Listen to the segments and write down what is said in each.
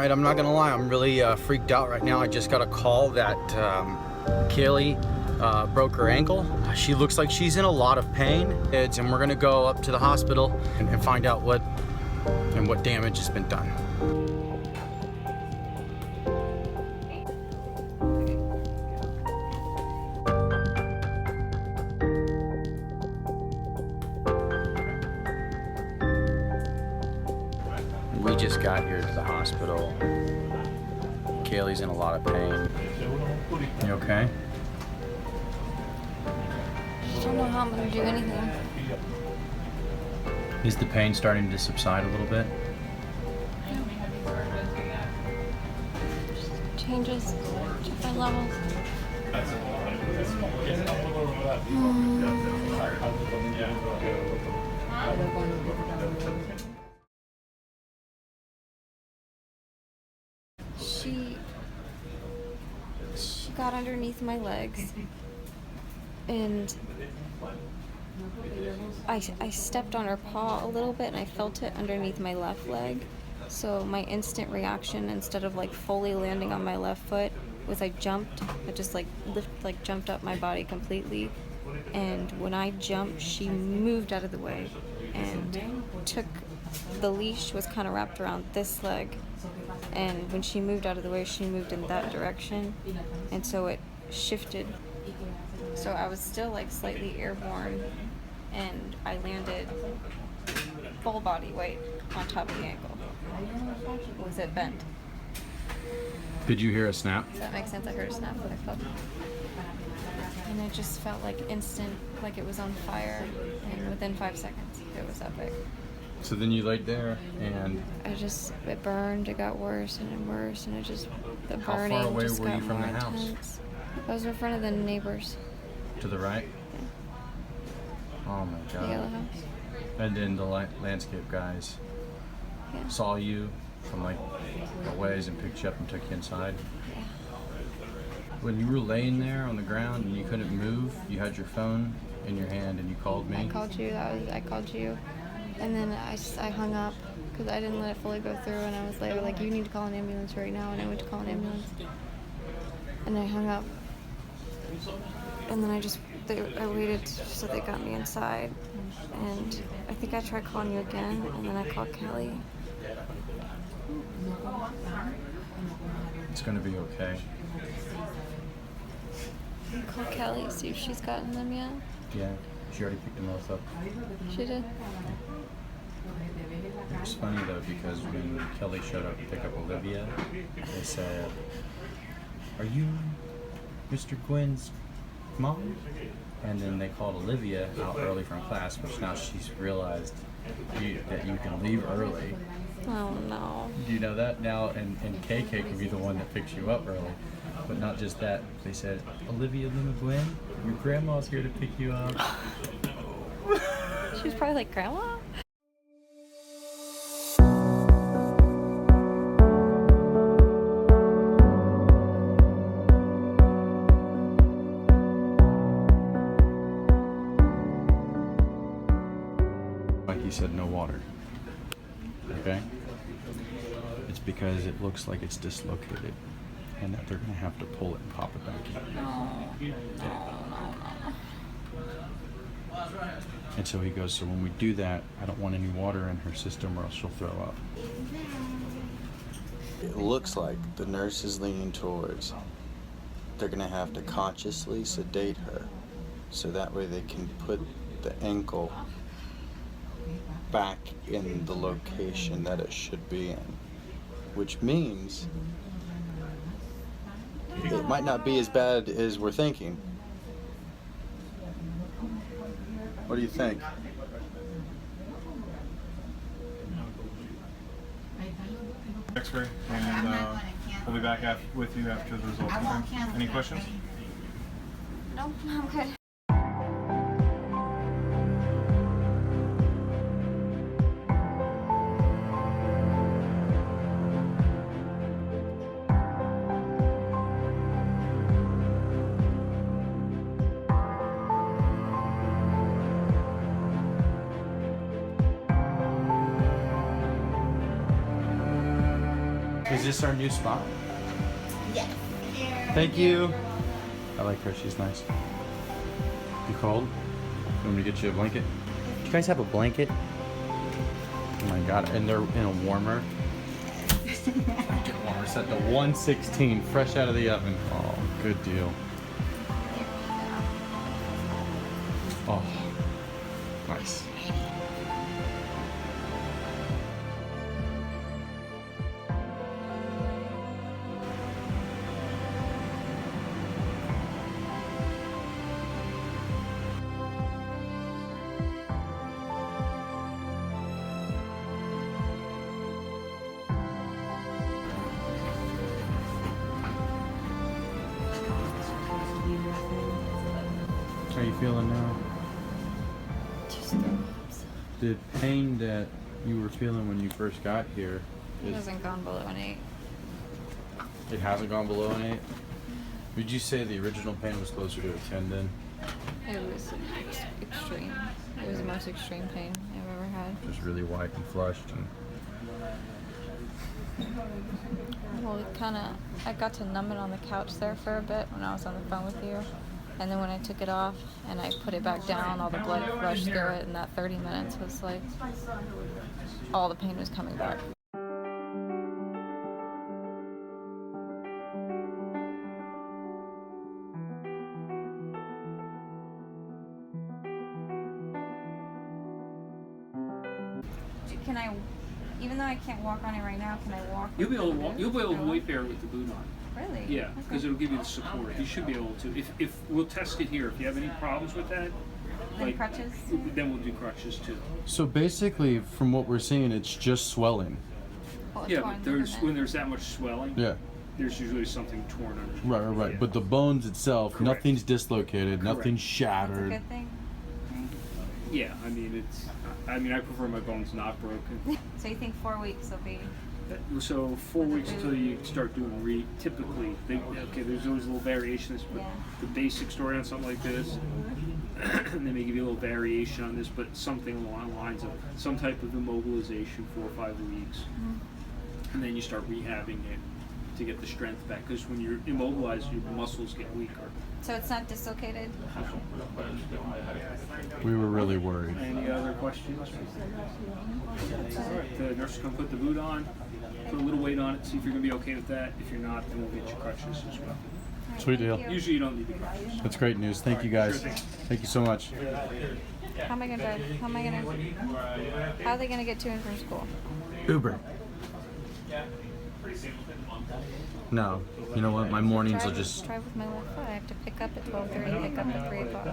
Alright, I'm not gonna lie, I'm really freaked out right now. I just got a call that Kaylee broke her ankle. She looks like she's in a lot of pain, and we're gonna go up to the hospital and find out what damage has been done. We just got here to the hospital. Kaylee's in a lot of pain. You okay? I don't know how I'm gonna do anything. Is the pain starting to subside a little bit? Changes, different levels. She got underneath my legs, and I stepped on her paw a little bit, and I felt it underneath my left leg. So my instant reaction, instead of like fully landing on my left foot, was I jumped. I just jumped up my body completely. And when I jumped, she moved out of the way and took the leash was kind of wrapped around this leg. And when she moved out of the way, she moved in that direction, and so it shifted. So I was still like slightly airborne, and I landed full body weight on top of the ankle. Was it bent? Did you hear a snap? Does that make sense? I heard a snap, but I felt it. And it just felt like instant, like it was on fire, and within 5 seconds, it was that big. So then you laid there and... it burned, it got worse and worse, and the How burning far away just were got you from more the house? intense. I was in front of the neighbors. To the right? Yeah. Oh my The god. yellow house. And then the landscape guys Yeah. saw you from like a ways and picked you up and took you inside. Yeah. When you were laying there on the ground and you couldn't move, you had your phone in your hand and you called me. I called you, and then I hung up because I didn't let it fully go through, and I was later like, you need to call an ambulance right now, and I went to call an ambulance, and I hung up, and then I waited so they got me inside, and I think I tried calling you again, and then I called Kelly. It's gonna be okay. Call Kelly, see if she's gotten them yet. Yeah, she already picked them both up. She did. It was funny though because when Kelly showed up to pick up Olivia, they said, "Are you Mr. Gwynn's mom?" And then they called Olivia out early from class, which now she's realized that you can leave early. Oh no. Do you know that now? And KK can be the one that picks you up early. But not just that, they said, "Olivia Lima Gwynn, your grandma's here to pick you up." She was probably like, Grandma? Like he said, no water. Okay? It's because it looks like it's dislocated and that they're going to have to pull it and pop it back in. No. And so he goes, so when we do that, I don't want any water in her system or else she'll throw up. It looks like the nurse is leaning towards they're going to have to consciously sedate her so that way they can put the ankle back in the location that it should be in, which means it might not be as bad as we're thinking. What do you think? X-ray, and we'll be back with you after the results. Okay? Any questions? No, I'm good. this our new spot? Yes. Thank you. I like her. She's nice. You cold? You want me to get you a blanket? Do you guys have a blanket? Oh my god. And they're in a warmer. Blanket warmer set to 116, fresh out of the oven. Oh, good deal. Oh, nice. How you feeling now? The pain that you were feeling when you first got here, It hasn't gone below an 8. it hasn't gone below an 8? Would you say the original pain was closer to a 10 then? It was extreme. It was the most extreme pain I've ever had. Just really white and flushed and Well, I got to numb it on the couch there for a bit when I was on the phone with you. And then when I took it off and I put it back down, all the blood rushed through it, and that 30 minutes was like, all the pain was coming back. Can I, even though I can't walk on it right now, can I walk? You'll be able to walk. You'll be able to wait there with the boot on. Really? Yeah, because it'll give you the support. You should be able to. If we'll test it here. If you have any problems with that, Then crutches? then we'll do crutches too. so basically, from what we're seeing, it's just swelling. Well, Yeah, torn but when ligament. there's that much swelling, Yeah, there's usually something torn under. right. Yeah. But the bones itself, Correct. nothing's dislocated, Correct. nothing's That's a shattered. good thing. Yeah, I mean it's. I mean I prefer my bones not broken. So you think 4 weeks will be? So 4 weeks until you start doing typically, there's always a little variation. But Yeah. the basic story on something like this, and they may give you a little variation on this, but something along the lines of some type of immobilization 4 or 5 weeks, and then you start rehabbing it to get the strength back. Because when you're immobilized, your muscles get weaker. So it's not dislocated? We were really worried. Any other questions? All right, the nurse is going to put the boot on, put a little weight on it, see if you're going to be okay with that. If you're not, then we'll get you crutches as well. Sweet deal. Usually you don't need the crutches. That's great news. Thank you guys. Thank you so much. How am I gonna drive? How are they gonna get to and from school? Uber. No. You know what? My mornings will just... drive with my left foot. I have to pick up at 12:30, pick up at 3 o'clock.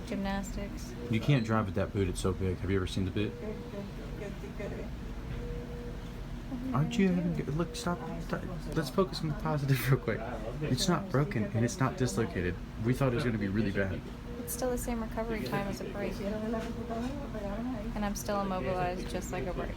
Gymnastics. You can't drive with that boot. It's so big. Have you ever seen the boot? Aren't you having... Look, stop. Let's focus on the positive real quick. It's not broken and it's not dislocated. We thought it was going to be really bad. It's still the same recovery time as a break. And I'm still immobilized just like a break.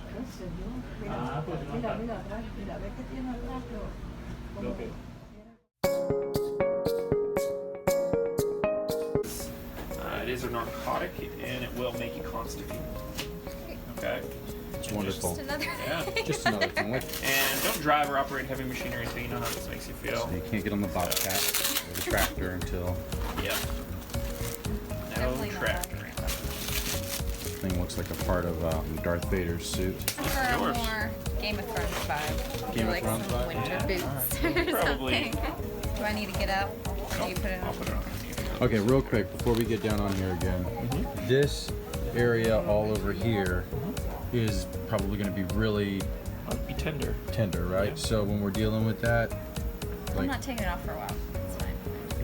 It is a narcotic and it will make you constipated. Okay? It's wonderful. Just another Yeah. Just another thing. Like, And don't drive or operate heavy machinery until you know how this makes you feel. so you can't get on the bobcat or the tractor until... Yeah. No Definitely not tractor. Thing looks like a part of Darth Vader's suit. For a Yours. more Game of Thrones vibe. Game of like Thrones some vibe? winter boots or Probably. something. Do I need to get out? Or do you put it I'll on? put it on. Okay, real quick, before we get down on here again, this area all over here is probably going to be really I'll be tender. tender, right? So when we're dealing with that, I'm like, not taking it off for a while. It's fine.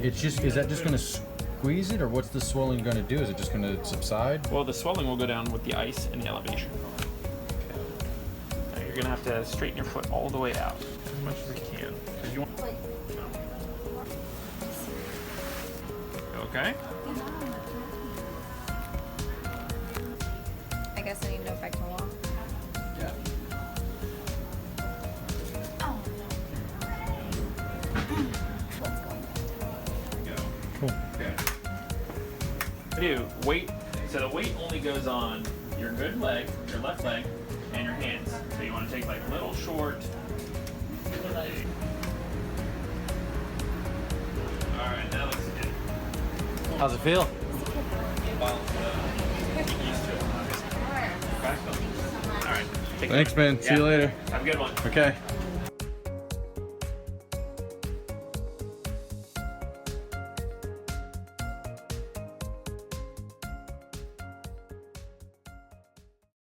it's just, is that just going to squeeze it, or what's the swelling going to do? Is it just going to subside? Well, the swelling will go down with the ice and the elevation. Now you're gonna have to straighten your foot all the way out as much as you can. 'Cause you want... Okay. I guess I need to know if I can walk. Yeah. Cool. Do weight. So the weight only goes on your good leg, your left leg, and your hands. So you want to take like little short How's it feel? Alright. Thanks, man. See you later. Have a good one. Okay.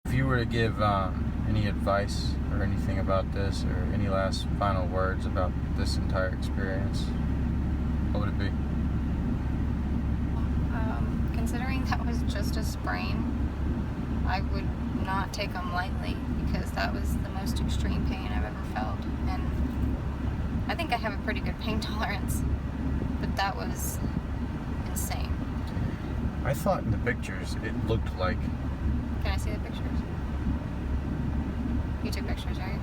If you were to give any advice or anything about this, or any last final words about this entire experience, what would it be? Considering that was just a sprain, I would not take them lightly because that was the most extreme pain I've ever felt. And I think I have a pretty good pain tolerance, but that was insane. I thought in the pictures it looked like... Can I see the pictures? You took pictures, right?